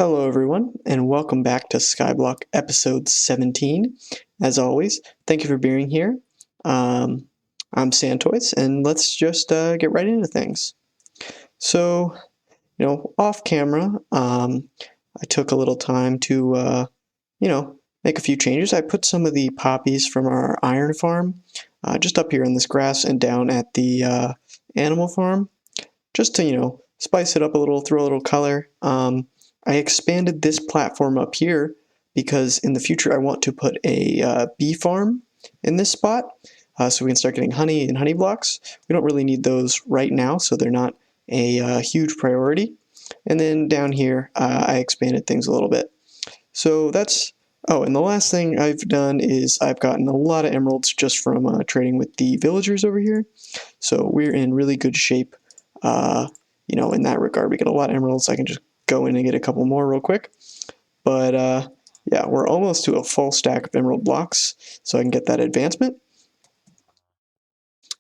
Hello everyone, and welcome back to Skyblock episode 17. As always, thank you for being here. Um, I'm SandToise, and let's just get right into things. So, off camera, I took a little time to, make a few changes. I put some of the poppies from our iron farm just up here in this grass and down at the animal farm, just to, spice it up a little, throw a little color. I expanded this platform up here because in the future I want to put a bee farm in this spot so we can start getting honey and honey blocks. We don't really need those right now, so they're not a huge priority. And then down here I expanded things a little bit. So that's, oh, and the last thing I've done is I've gotten a lot of emeralds just from trading with the villagers over here. So we're in really good shape, in that regard. We get a lot of emeralds. I can just go in and get a couple more real quick. But yeah, we're almost to a full stack of emerald blocks, so I can get that advancement.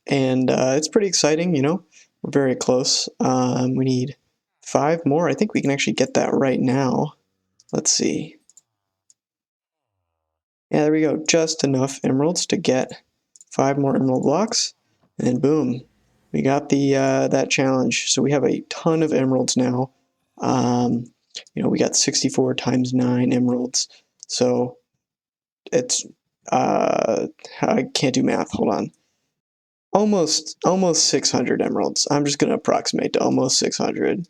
And it's pretty exciting, We're very close. We need 5 more. I think we can actually get that right now. Let's see. Yeah, there we go. Just enough emeralds to get 5 more emerald blocks. And then boom, we got the that challenge. So we have a ton of emeralds now. We got 64 times 9 emeralds. So it's I can't do math. Hold on. Almost 600 emeralds. I'm just gonna approximate to almost 600,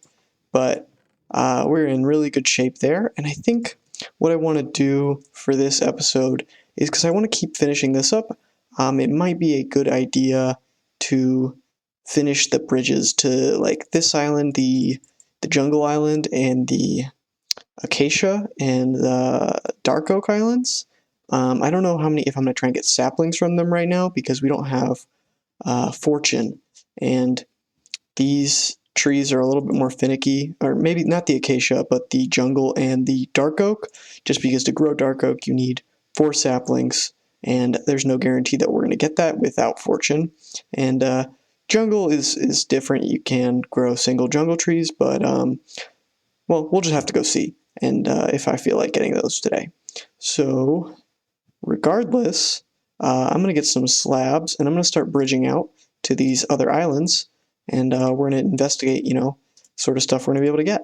but we're in really good shape there. And I think what I want to do for this episode is, because I want to keep finishing this up, it might be a good idea to finish the bridges to like this island, the jungle island, and the acacia and the dark oak islands. I don't know if I'm going to try and get saplings from them right now because we don't have fortune, and these trees are a little bit more finicky, or maybe not the acacia, but the jungle and the dark oak, just because to grow dark oak you need 4 saplings, and there's no guarantee that we're going to get that without fortune. And jungle is different. You can grow single jungle trees, but well, we'll just have to go see, and if I feel like getting those today. So regardless, I'm going to get some slabs, and I'm going to start bridging out to these other islands, and we're going to investigate, sort of stuff we're going to be able to get.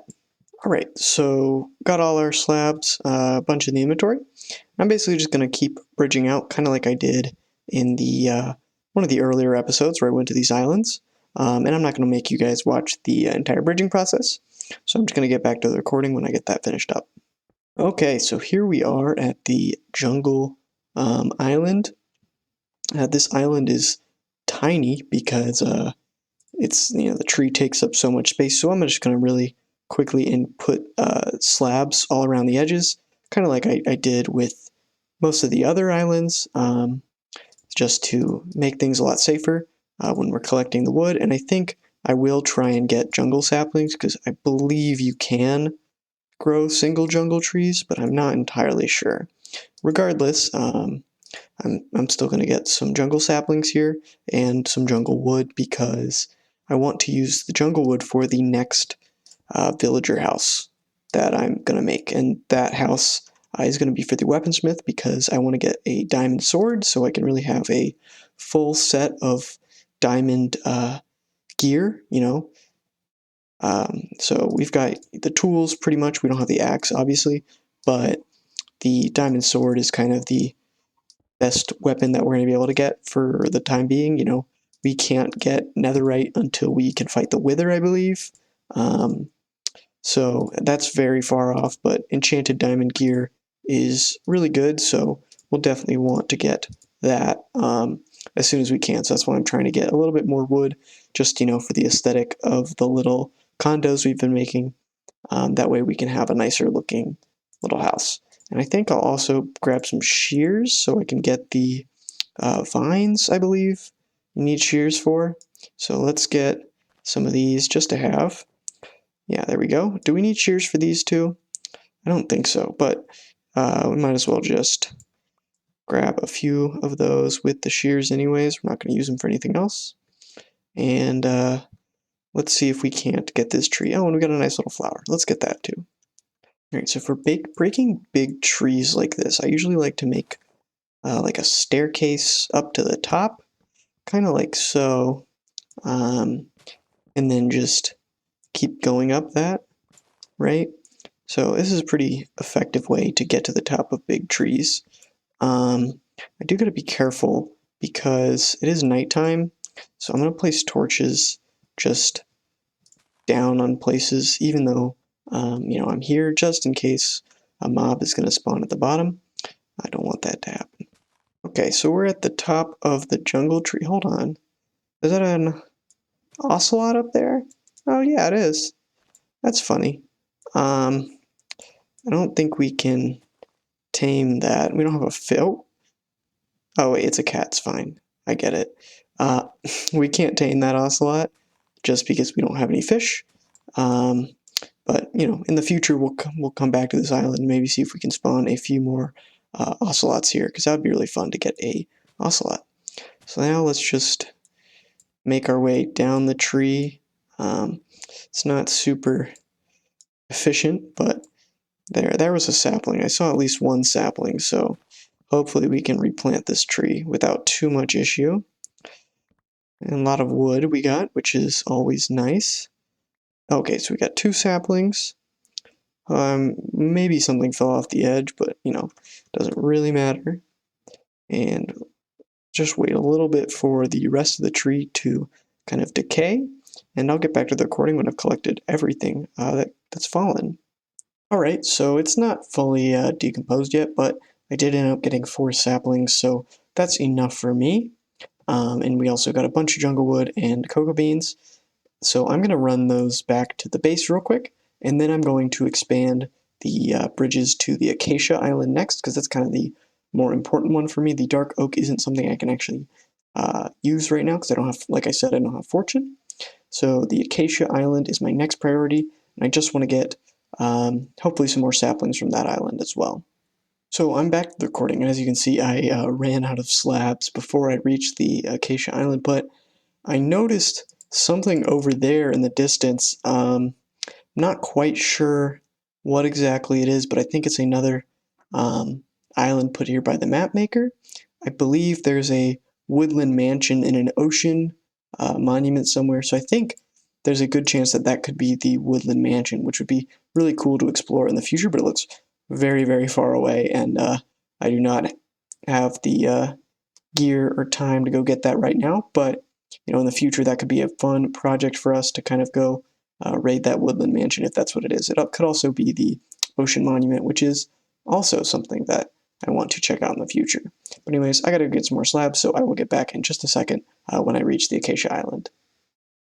All right, so got all our slabs, a bunch in the inventory. I'm basically just going to keep bridging out, kind of like I did in the one of the earlier episodes where I went to these islands. And I'm not going to make you guys watch the entire bridging process, so I'm just going to get back to the recording when I get that finished up. Okay, so here we are at the jungle island. This island is tiny because it's the tree takes up so much space. So I'm just going to really quickly put slabs all around the edges, kind of like I did with most of the other islands, just to make things a lot safer when we're collecting the wood. And I think I will try and get jungle saplings because I believe you can grow single jungle trees, but I'm not entirely sure. Regardless, I'm still going to get some jungle saplings here and some jungle wood because I want to use the jungle wood for the next villager house that I'm going to make. And that house is going to be for the weaponsmith because I want to get a diamond sword so I can really have a full set of diamond gear, So we've got the tools pretty much. We don't have the axe, obviously, but the diamond sword is kind of the best weapon that we're going to be able to get for the time being. We can't get netherite until we can fight the wither, I believe. So that's very far off, but enchanted diamond gear is really good, so we'll definitely want to get that as soon as we can. So that's why I'm trying to get a little bit more wood, just, for the aesthetic of the little condos we've been making. That way we can have a nicer looking little house. And I think I'll also grab some shears so I can get the vines, I believe you need shears for. So let's get some of these just to have. Yeah, there we go. Do we need shears for these too? I don't think so, but we might as well just grab a few of those with the shears anyways. We're not going to use them for anything else. And let's see if we can't get this tree. Oh, and we got a nice little flower. Let's get that too. All right, so for breaking big trees like this, I usually like to make like a staircase up to the top, kind of like so, um, and then just keep going up that, right? So this is a pretty effective way to get to the top of big trees. I do gotta be careful because it is nighttime, so I'm gonna place torches just down on places, even though I'm here just in case a mob is gonna spawn at the bottom. I don't want that to happen. Okay, so we're at the top of the jungle tree. Hold on. Is that an ocelot up there? Oh yeah, it is. That's funny. I don't think we can tame that. We don't have a fill. Oh wait, it's a cat. It's fine. I get it. Uh, we can't tame that ocelot just because we don't have any fish. Um, but in the future we'll come back to this island and maybe see if we can spawn a few more ocelots here because that would be really fun to get a ocelot. So now let's just make our way down the tree. It's not super efficient, but there was a sapling. I saw at least one sapling, so hopefully we can replant this tree without too much issue. And a lot of wood we got, which is always nice. Okay, so we got 2 saplings. Maybe something fell off the edge, but doesn't really matter. And just wait a little bit for the rest of the tree to kind of decay, and I'll get back to the recording when I've collected everything that's fallen. Alright, so it's not fully decomposed yet, but I did end up getting 4 saplings, so that's enough for me. And we also got a bunch of jungle wood and cocoa beans. So I'm going to run those back to the base real quick, and then I'm going to expand the bridges to the Acacia Island next, because that's kind of the more important one for me. The dark oak isn't something I can actually use right now, because I don't have, like I said, I don't have fortune. So the Acacia Island is my next priority, and I just want to get hopefully some more saplings from that island as well. So I'm back to the recording, and as you can see, I ran out of slabs before I reached the Acacia Island, but I noticed something over there in the distance. Not quite sure what exactly it is, but I think it's another um, island put here by the map maker. I believe there's a woodland mansion in an ocean monument somewhere, so I think there's a good chance that that could be the woodland mansion, which would be really cool to explore in the future, but it looks very, very far away, and I do not have the gear or time to go get that right now, but in the future that could be a fun project for us to kind of go raid that woodland mansion if that's what it is. It could also be the ocean monument, which is also something that I want to check out in the future. But anyways, I gotta get some more slabs, so I will get back in just a second when I reach the Acacia Island.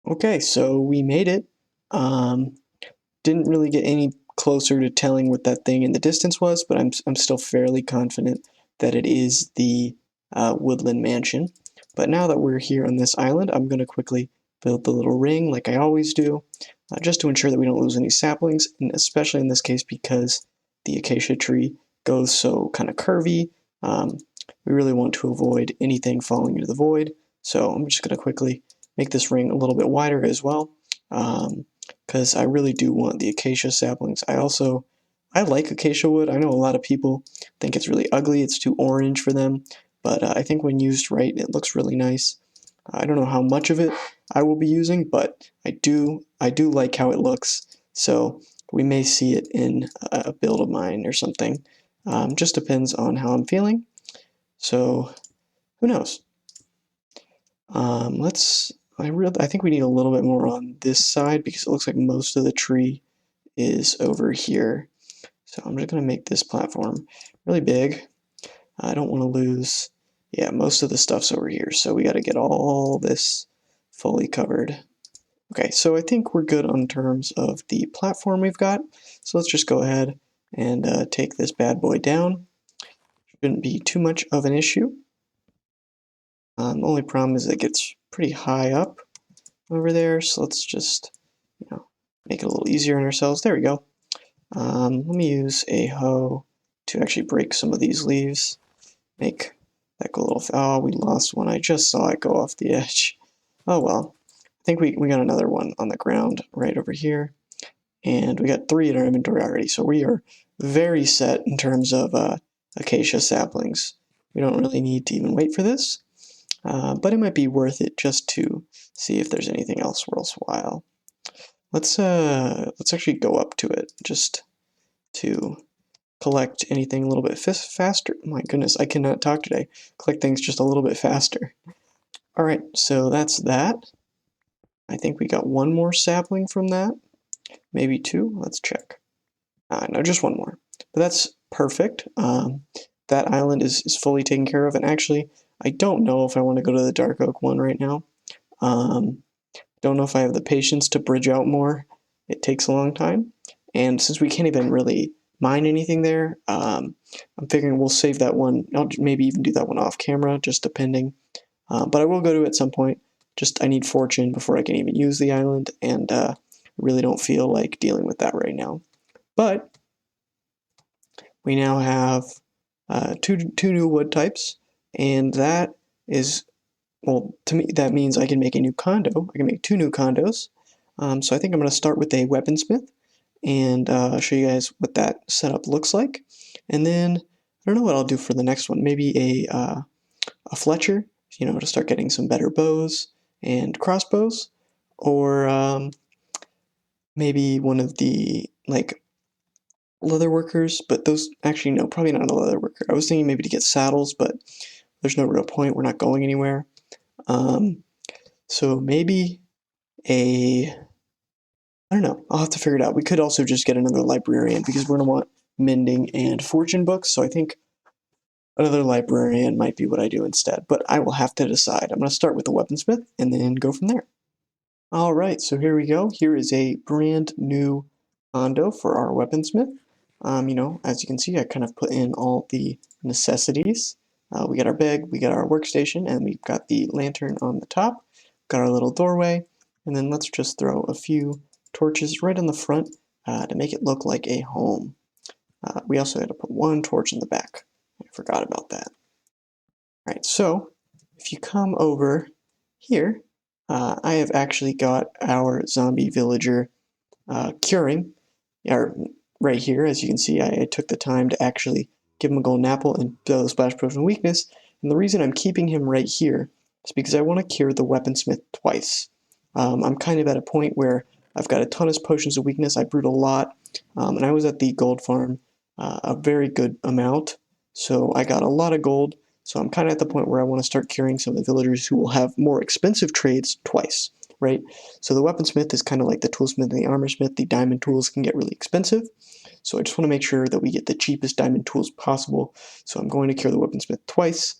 Okay, so we made it. Didn't really get any closer to telling what that thing in the distance was, but I'm still fairly confident that it is the woodland mansion. But now that we're here on this island, I'm going to quickly build the little ring like I always do, just to ensure that we don't lose any saplings, and especially in this case because the acacia tree goes so kind of curvy. We really want to avoid anything falling into the void, so I'm just going to quickly make this ring a little bit wider as well. Because I really do want the acacia saplings. I like acacia wood. I know a lot of people think it's really ugly, it's too orange for them, but I think when used right, it looks really nice. I don't know how much of it I will be using, but I do like how it looks, so we may see it in a build of mine or something. Just depends on how I'm feeling, so who knows. I think we need a little bit more on this side because it looks like most of the tree is over here. So I'm just going to make this platform really big. I don't want to lose, yeah, most of the stuff's over here. So we got to get all this fully covered. Okay, so I think we're good on terms of the platform we've got. So let's just go ahead and take this bad boy down. Shouldn't be too much of an issue. The only problem is it gets pretty high up over there, so let's just make it a little easier on ourselves. There we go. Let me use a hoe to actually break some of these leaves. Make that go a little. Oh, we lost one. I just saw it go off the edge. Oh well. I think we got another one on the ground right over here, and we got 3 in our inventory already. So we are very set in terms of acacia saplings. We don't really need to even wait for this, but it might be worth it just to see if there's anything else worthwhile. Let's actually go up to it just to collect anything a little bit faster. My goodness, I cannot talk today. Collect things just a little bit faster. All right, so that's that. I think we got one more sapling from that, maybe two. Let's check. No, just one more. But that's perfect. That island is fully taken care of, and actually, I don't know if I want to go to the Dark Oak one right now. Don't know if I have the patience to bridge out more. It takes a long time, and since we can't even really mine anything there, I'm figuring we'll save that one. I'll maybe even do that one off camera, just depending. But I will go to it at some point. Just I need fortune before I can even use the island, and really don't feel like dealing with that right now. But we now have two new wood types, and that is, well, to me that means I can make a new condo. I can make two new condos. So I think I'm going to start with a weaponsmith and show you guys what that setup looks like, and then I don't know what I'll do for the next one. Maybe a Fletcher, to start getting some better bows and crossbows, or maybe one of the like leather workers, but those actually no, probably not a leather worker. I was thinking maybe to get saddles, but there's no real point. We're not going anywhere. Um, so maybe a I don't know. I'll have to figure it out. We could also just get another librarian because we're gonna want mending and fortune books. So I think another librarian might be what I do instead. But I will have to decide. I'm gonna start with the weaponsmith and then go from there. All right, so here we go. Here is a brand new condo for our weaponsmith. As you can see, I kind of put in all the necessities. We got our bed, we got our workstation, and we've got the lantern on the top. Got our little doorway, and then let's just throw a few torches right on the front to make it look like a home. We also had to put one torch in the back. I forgot about that. All right, so if you come over here, I have actually got our zombie villager curing, or right here, as you can see, I took the time to actually give him a golden apple and throw the splash potion of weakness, and the reason I'm keeping him right here is because I want to cure the weaponsmith twice. I'm kind of at a point where I've got a ton of potions of weakness, I brewed a lot, and I was at the gold farm a very good amount, so I got a lot of gold, so I'm kind of at the point where I want to start curing some of the villagers who will have more expensive trades twice, right? So the weaponsmith is kind of like the toolsmith and the armorsmith. The diamond tools can get really expensive, so I just want to make sure that we get the cheapest diamond tools possible. So I'm going to cure the weaponsmith twice,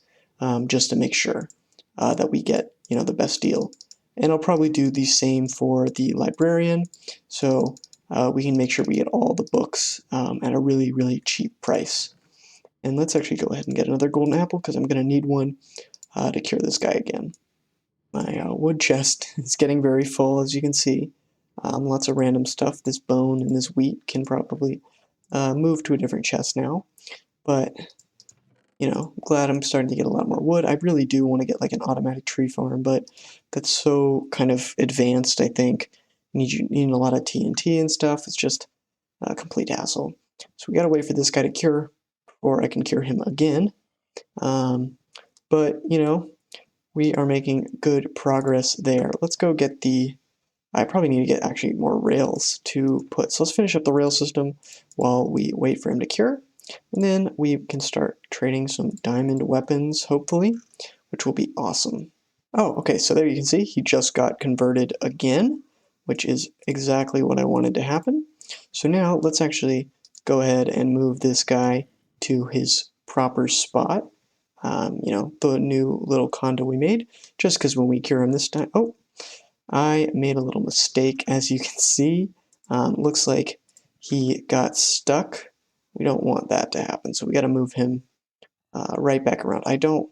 just to make sure that we get the best deal. And I'll probably do the same for the librarian, so we can make sure we get all the books at a really, really cheap price. And let's actually go ahead and get another golden apple because I'm going to need one to cure this guy again. My wood chest is getting very full, as you can see. Lots of random stuff. This bone and this wheat can probably move to a different chest now. But, I'm glad I'm starting to get a lot more wood. I really do want to get like an automatic tree farm, but that's so kind of advanced, I think. You need a lot of TNT and stuff. It's just a complete hassle. So we gotta wait for this guy to cure before I can cure him again. But, we are making good progress there. Let's go get I probably need to get actually more rails to put. So let's finish up the rail system while we wait for him to cure. And then we can start trading some diamond weapons, hopefully, which will be awesome. Oh, okay, so there you can see he just got converted again, which is exactly what I wanted to happen. So now let's actually go ahead and move this guy to his proper spot. The new little condo we made, just because when we cure him this time, oh, I made a little mistake, as you can see. Looks like he got stuck. We don't want that to happen, so we got to move him right back around. I don't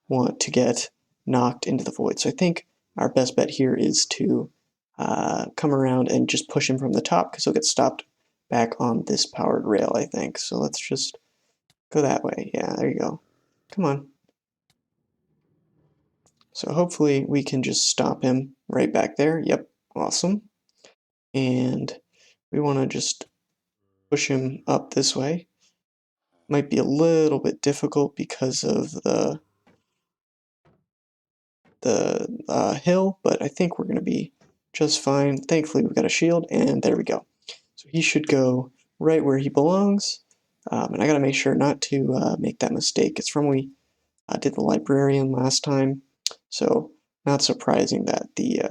want to get knocked into the void, so I think our best bet here is to come around and just push him from the top, because he'll get stopped back on this powered rail, I think. So let's just go that way. Yeah, there you go. Come on. So hopefully we can just stop him right back there. Yep, awesome. And we want to just push him up this way. Might be a little bit difficult because of the hill, but I think we're going to be just fine. Thankfully, we've got a shield, and there we go. So he should go right where he belongs. And I got to make sure not to make that mistake. It's from when we did the librarian last time, so not surprising that the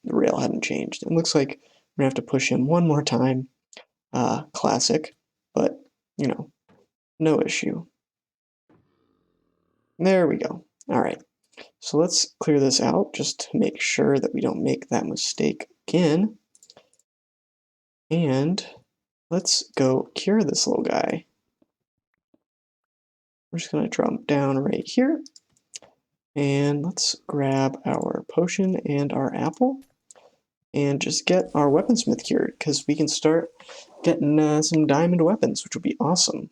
rail hadn't changed. It looks like we're going to have to push him one more time. Classic, but, you know, no issue. There we go. All right. So let's clear this out just to make sure that we don't make that mistake again. And let's go cure this little guy. We're just going to drop down right here. And let's grab our potion and our apple and just get our weaponsmith cured, because we can start getting some diamond weapons, which would be awesome.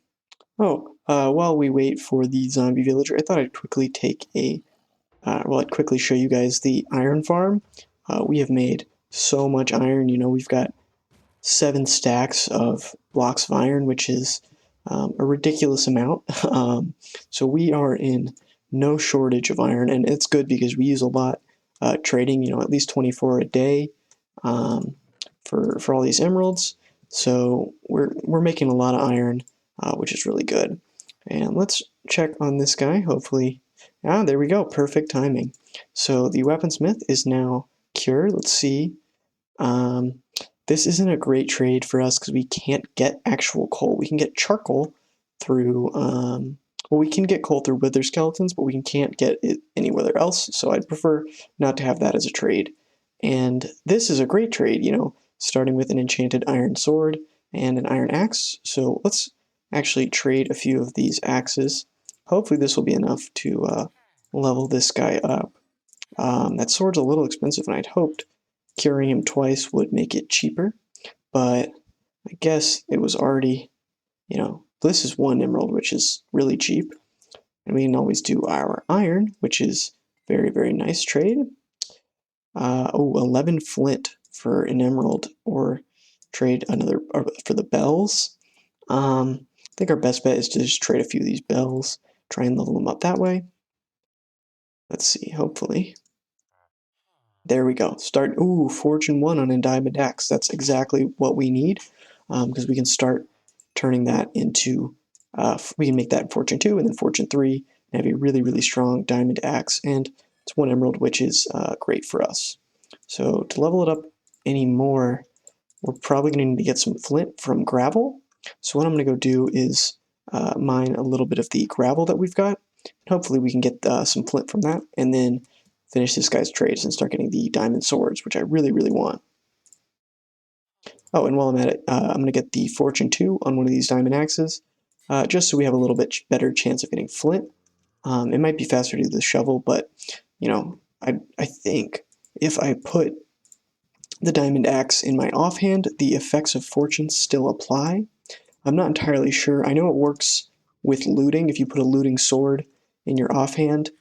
Oh, while we wait for the zombie villager, I thought I'd quickly take a I'd quickly show you guys the iron farm. We have made so much iron. You know, we've got 7 stacks of blocks of iron, which is a ridiculous amount. So we are in no shortage of iron, and it's good because we use a lot trading. You know, at least 24 a day for all these emeralds. So we're making a lot of iron, which is really good. And let's check on this guy. Hopefully, there we go. Perfect timing. So the weaponsmith is now cured. Let's see. This isn't a great trade for us because we can't get actual coal. We can get charcoal through, well, we can get coal through wither skeletons, but we can't get it anywhere else. So I'd prefer not to have that as a trade. And this is a great trade, you know, starting with an enchanted iron sword and an iron axe. So let's actually trade a few of these axes. Hopefully this will be enough to level this guy up. That sword's a little expensive, and I'd hoped curing him twice would make it cheaper, but I guess it was already, you know, this is 1 emerald, which is really cheap, and we can always do our iron, which is very, very nice trade. 11 flint for an emerald, or trade another for the bells. I think our best bet is to just trade a few of these bells, try and level them up that way. Let's see, hopefully. There we go. Start, Fortune 1 on a diamond axe. That's exactly what we need, because we can start turning that into, we can make that Fortune 2 and then Fortune 3, and have a really, really strong diamond axe, and it's 1 emerald, which is great for us. So to level it up any more, we're probably going to need to get some flint from gravel. So what I'm going to go do is mine a little bit of the gravel that we've got. Hopefully we can get some flint from that, and then finish this guy's trades and start getting the diamond swords, which I really, really want. Oh, and while I'm at it, I'm going to get the Fortune 2 on one of these diamond axes, just so we have a little bit better chance of getting flint. It might be faster to do the shovel, but, you know, I think if I put the diamond axe in my offhand, the effects of fortune still apply. I'm not entirely sure. I know it works with looting. If you put a looting sword in your offhand,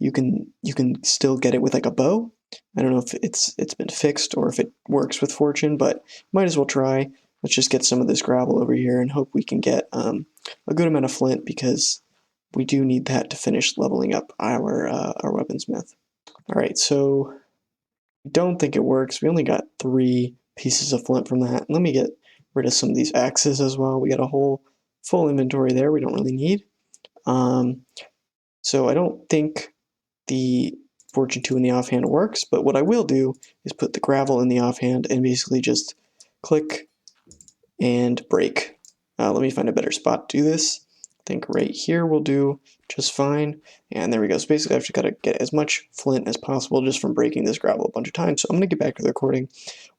you can still get it with like a bow. I don't know if it's been fixed or if it works with fortune, but might as well try. Let's just get some of this gravel over here and hope we can get a good amount of flint, because we do need that to finish leveling up our weaponsmith. All right, so I don't think it works. We only got 3 pieces of flint from that. Let me get rid of some of these axes as well. We got a whole full inventory there we don't really need. So I don't think the Fortune 2 in the offhand works, but what I will do is put the gravel in the offhand and basically just click and break. Let me find a better spot to do this. I think right here will do just fine. And there we go. So basically I've just got to get as much flint as possible just from breaking this gravel a bunch of times. So I'm going to get back to the recording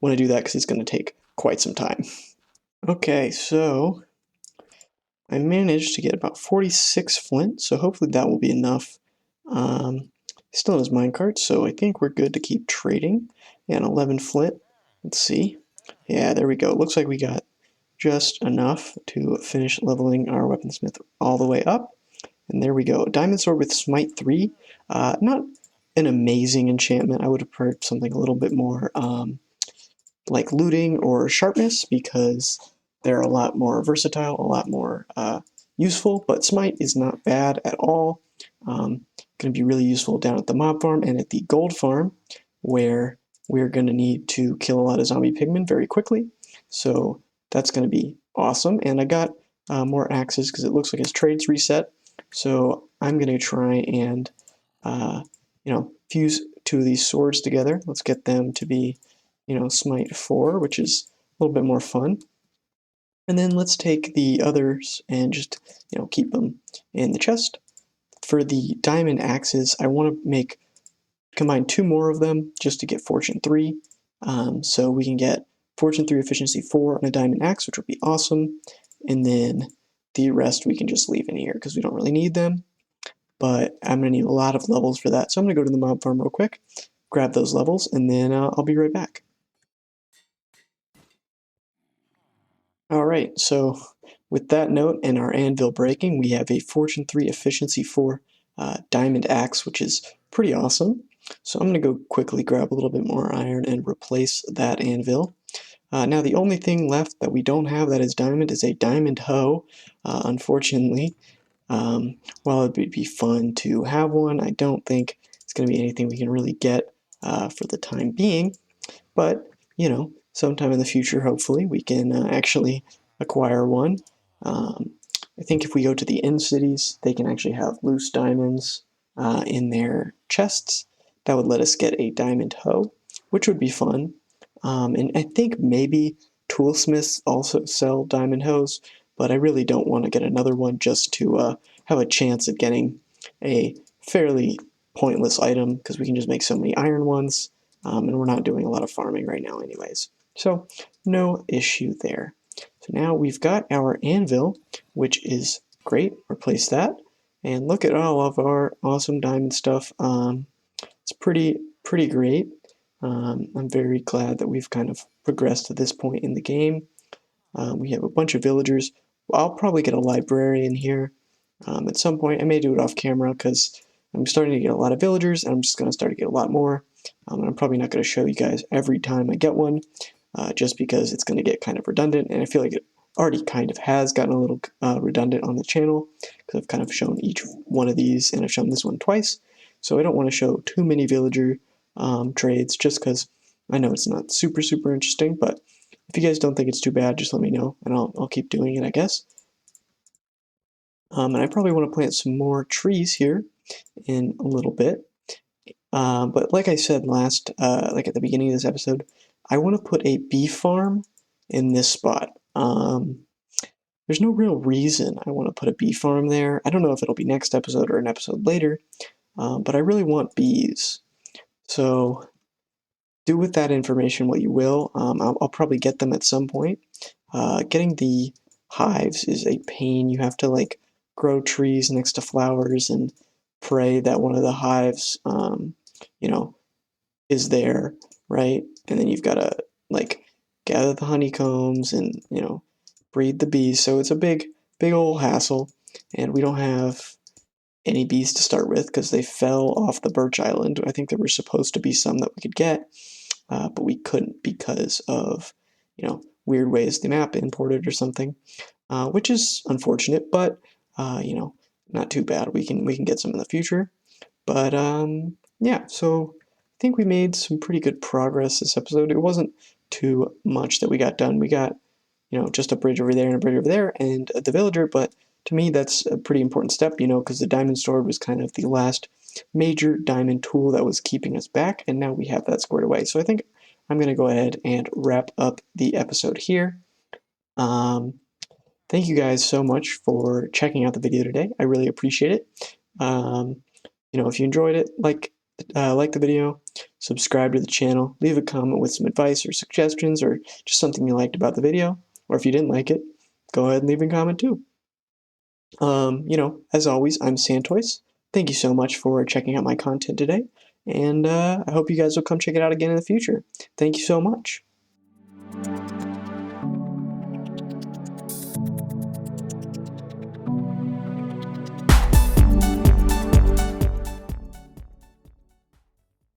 when I do that, because it's going to take quite some time. Okay, so I managed to get about 46 flint, so hopefully that will be enough. Still has minecart, so I think we're good to keep trading. And 11 flint. Let's see. Yeah, there we go. Looks like we got just enough to finish leveling our weaponsmith all the way up. And there we go. Diamond sword with smite 3. Not an amazing enchantment. I would have preferred something a little bit more like looting or sharpness because they're a lot more versatile, a lot more useful, but smite is not bad at all. Going to be really useful down at the mob farm and at the gold farm, where we're going to need to kill a lot of zombie pigmen very quickly. So that's going to be awesome. And I got more axes because it looks like his trade's reset. So I'm going to try and fuse two of these swords together. Let's get them to be, smite 4, which is a little bit more fun. And then let's take the others and just, keep them in the chest. For the diamond axes, I want to combine 2 more of them just to get fortune 3. So we can get fortune 3 efficiency 4 on a diamond axe, which would be awesome. And then the rest we can just leave in here because we don't really need them. But I'm going to need a lot of levels for that. So I'm going to go to the mob farm real quick, grab those levels, and then I'll be right back. Alright, so with that note and our anvil breaking, we have a fortune 3 efficiency 4 diamond axe, which is pretty awesome. So I'm going to go quickly grab a little bit more iron and replace that anvil. Now the only thing left that we don't have that is diamond is a diamond hoe, unfortunately. While it would be fun to have one, I don't think it's going to be anything we can really get for the time being. But, sometime in the future, hopefully, we can actually acquire one. I think if we go to the end cities, they can actually have loose diamonds in their chests. That would let us get a diamond hoe, which would be fun. And I think maybe toolsmiths also sell diamond hoes, but I really don't want to get another one just to have a chance at getting a fairly pointless item because we can just make so many iron ones. And we're not doing a lot of farming right now anyways. So no issue there. So now we've got our anvil, which is great. Replace that. And look at all of our awesome diamond stuff. It's pretty great. I'm very glad that we've kind of progressed to this point in the game. We have a bunch of villagers. I'll probably get a librarian here at some point. I may do it off camera because I'm starting to get a lot of villagers, and I'm just going to start to get a lot more. And I'm probably not going to show you guys every time I get one, just because it's going to get kind of redundant, and I feel like it already kind of has gotten a little redundant on the channel, because I've kind of shown each one of these, and I've shown this one twice, so I don't want to show too many villager trades, just because I know it's not super interesting, but if you guys don't think it's too bad, just let me know, and I'll keep doing it, I guess. And I probably want to plant some more trees here in a little bit. But like I said like at the beginning of this episode, I want to put a bee farm in this spot. There's no real reason I want to put a bee farm there. I don't know if it'll be next episode or an episode later, but I really want bees. So do with that information what you will. I'll probably get them at some point. Getting the hives is a pain. You have to like grow trees next to flowers and pray that one of the hives, is there, right? And then you've got to like gather the honeycombs and breed the bees. So it's a big old hassle, and we don't have any bees to start with because they fell off the birch island. I think there were supposed to be some that we could get, but we couldn't because of weird ways the map imported or something, which is unfortunate, but not too bad. We can get some in the future. But yeah, so I think we made some pretty good progress this episode. It wasn't too much that we got done. We got just a bridge over there and a bridge over there and the villager, but to me that's a pretty important step, because the diamond sword was kind of the last major diamond tool that was keeping us back, and now we have that squared away. So I think I'm going to go ahead and wrap up the episode here. Thank you guys so much for checking out the video today. I really appreciate it. If you enjoyed it, like the video, subscribe to the channel, leave a comment with some advice or suggestions or just something you liked about the video, or if you didn't like it, go ahead and leave a comment too. As always, I'm SandToise. Thank you so much for checking out my content today, and I hope you guys will come check it out again in the future. Thank you so much.